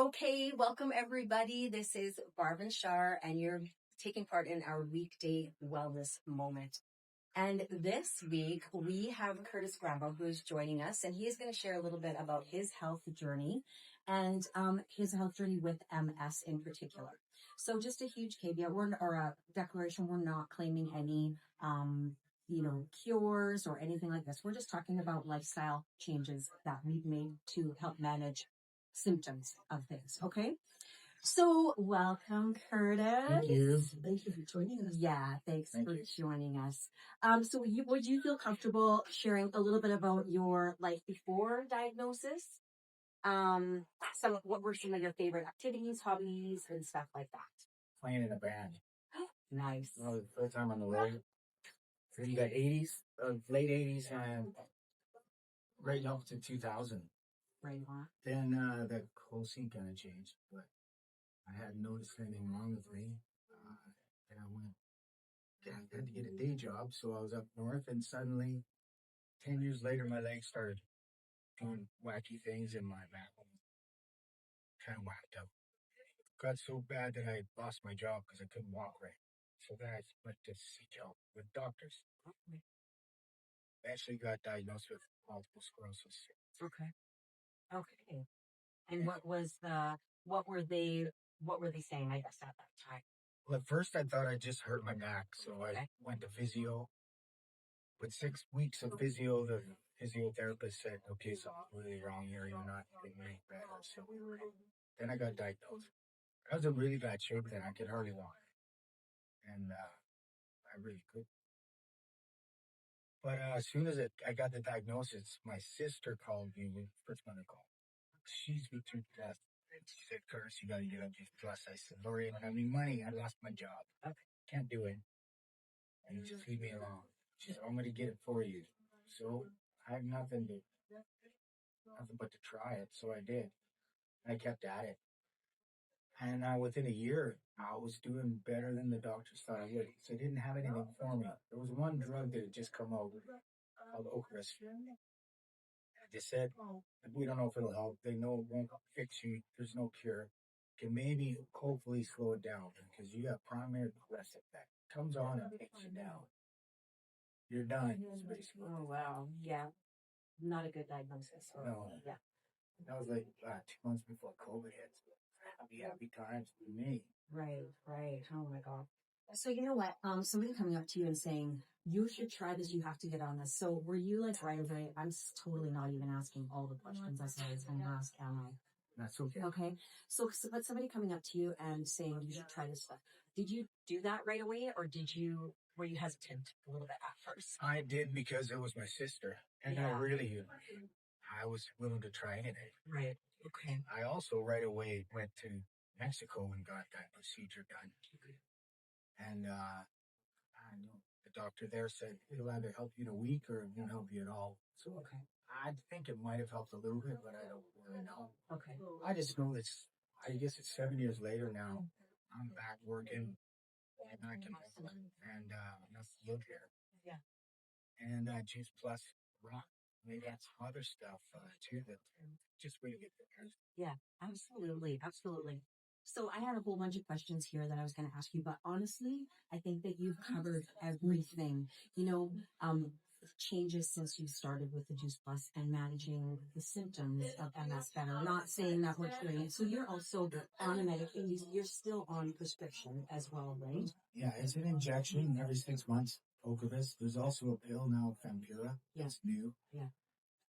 Okay, welcome everybody. This is Barb and Shar, and you're taking part in our weekday wellness moment. And this week we have Curtis Grambo who is joining us, and he is going to share a little bit about his health journey and his health journey with MS in particular. So, just a huge caveat, or a declaration: we're not claiming any, cures or anything like this. We're just talking about lifestyle changes that we've made to help manage symptoms of things. Okay. So welcome, Curtis. Thank you. Thank you for joining us. Yeah, thanks for joining us. Would you feel comfortable sharing a little bit about your life before diagnosis? What were some of your favorite activities, hobbies, and stuff like that? Playing in a band. Nice. That was the first time on the road. So you got 80s, late 80s, and right up to 2000. Right on. Then the whole scene kind of changed, but I hadn't noticed anything wrong with me. And I had to get a day job, so I was up north, and suddenly, 10 years later, my legs started doing wacky things, and my back kind of whacked out. Got so bad that I lost my job because I couldn't walk right. So then I went to seek help with doctors. Eventually got diagnosed with multiple sclerosis. Okay. Okay. And what were they saying, I guess, at that time? Well, at first I thought I just hurt my back, so I went to physio. With 6 weeks of physio, the physiotherapist said, okay, something's really wrong here. You're not getting any better. So then I got diagnosed. I was in really bad shape then. I could hardly walk. And I really could. But as soon as I got the diagnosis, my sister called me, first mother called. She's been through death. She said, Curtis, you gotta get on Juice Plus. I said, Lori, I don't have any money. I lost my job. Okay. Can't do it. And you just leave me alone. She said, I'm gonna get it for you. So I had nothing but to try it. So I did. I kept at it. And within a year, I was doing better than the doctors thought I would. So they didn't have anything for me. There was one drug that had just come out called Ocrevus. They said, we don't know if it'll help. They know it won't fix you. There's no cure. Can maybe, hopefully, slow it down because you got primary progressive that comes on and takes you down. You're done. Oh, wow. Yeah. Not a good diagnosis. No. Yeah. That was like 2 months before COVID hit. Happy times for me. Right. Oh my God. So you know what? Somebody coming up to you and saying, you should try this, you have to get on this. So were you like right away? I'm totally not even asking all the questions I said I was going to ask, am I? That's okay. Okay. But somebody coming up to you and saying, you should try this stuff. Did you do that right away, or were you hesitant a little bit at first? I did because it was my sister. And I was willing to try anything. Right. Okay. I also right away went to Mexico and got that procedure done. And I know the doctor there said it'll either help you in a week or it won't help you at all. So okay. I think it might have helped a little bit, but I don't really know. Okay. I just know I guess it's 7 years later now. I'm back working and I can and I feel here. Yeah. And Juice Plus rock. Maybe got some other stuff too that just really get there. Yeah, absolutely. So I had a whole bunch of questions here that I was going to ask you, but honestly, I think that you've covered everything. Changes since you started with the Juice Plus and managing the symptoms of MS better. Not saying that we're curing it. So you're also on a medication. You're still on prescription as well, right? Yeah, it's an injection every 6 months. Ocrevus. There's also a pill now, Vampira. That's new. Yeah.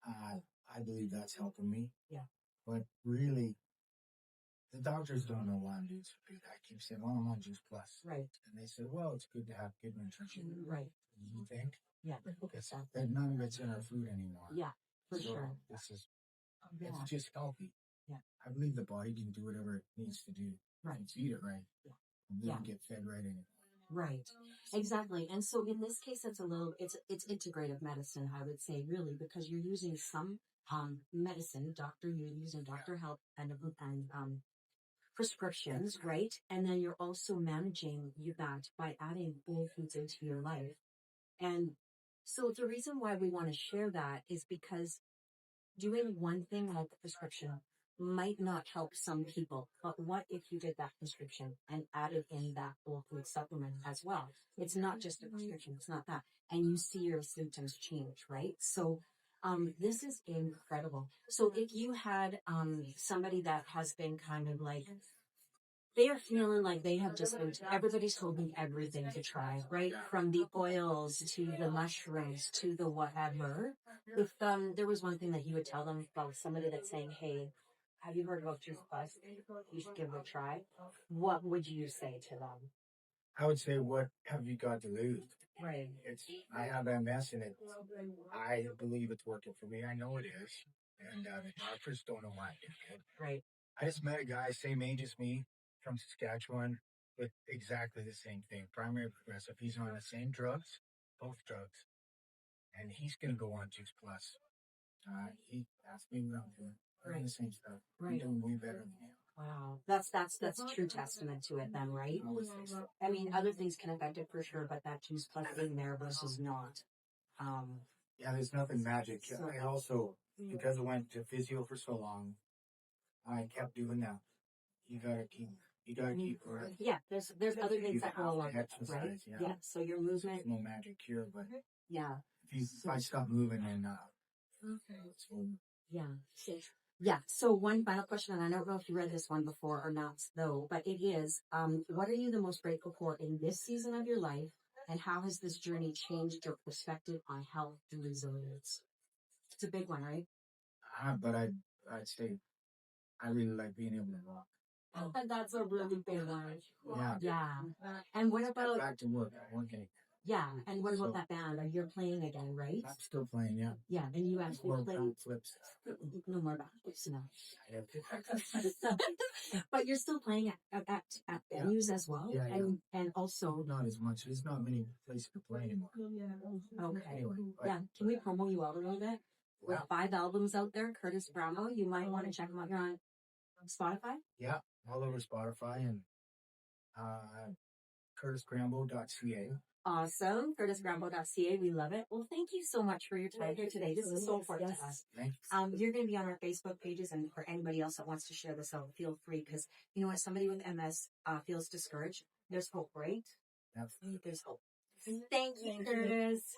I believe that's helping me. Yeah. But really, the doctors don't know why I'm doing so good. I keep saying, well, I'm on Juice Plus. Right. And they said, well, it's good to have good nutrition. Right. You think? Yeah. None of it's in our food anymore. Yeah, for sure. It's just healthy. Yeah. I believe the body can do whatever it needs to do. Right. It's eat it right. Yeah. And get fed right in it. Right. Exactly. And so in this case, it's integrative medicine, I would say, really, because you're using some medicine, you're using doctor help and prescriptions, right? And then you're also managing that by adding whole foods into your life. And so the reason why we want to share that is because doing one thing like the prescription might not help some people, but what if you did that prescription and added in that whole food supplement as well? It's not just a prescription, it's not that. And you see your symptoms change, right? So, this is incredible. So if you had, somebody that has been kind of like, they are feeling like they have just been, everybody's told me everything to try, right? From the oils to the mushrooms to the whatever. If there was one thing that you would tell them about somebody that's saying, hey, have you heard about Juice Plus? You should give it a try. What would you say to them? I would say, what have you got to lose? Right. It's I have MS and I believe it's working for me. I know it is, and the doctors don't know why I did it. Right. I just met a guy same age as me from Saskatchewan with exactly the same thing, primary progressive. He's on the same drugs, both drugs, and he's gonna go on Juice Plus. He asked me what I'm doing. We're doing the same stuff. I'm Right. doing way better than him. Wow. That's true testament to it then, right? I mean, other things can affect it for sure, but that Juice Plus being there versus not. Yeah, there's nothing magic. So- I also, because I went to physio for so long, I kept doing that. You gotta keep right. Yeah, there's other things that go along with it, Exercise, right? yeah. So your movement, There's no magic cure, but yeah, if I stop moving, then it's over. yeah. Yeah. So one final question, and I don't know if you read this one before or not, though, but it is, what are you the most grateful for in this season of your life, and how has this journey changed your perspective on health and resilience? It's a big one, right? But I'd say I really like being able to walk. And that's a really big one. Yeah. Yeah. And what about, Back to work. I'm working. yeah, and what about So- that band? Like, you're playing again, right? I'm still playing, yeah. Yeah, and you actually Or play. flips. No more backflips now. I have to. But you're still playing at venues as well, Yeah, yeah. and also. Not as much. There's not many places to play anymore. Okay. Anyway, but- Yeah. Can we promo you out a little bit? With Yeah. 5 albums out there, Curtis Grambo. You might want to check them out. You're on Spotify. Yeah, all over Spotify and curtisgrambo.ca. Awesome. CurtisGrambo.ca. We love it. Well, thank you so much for your time here today. This is so important to us. Thanks. You're going to be on our Facebook pages, and for anybody else that wants to share this out, feel free, because you know what, somebody with MS feels discouraged. There's hope, right? Absolutely. There's hope. Thank you, Curtis.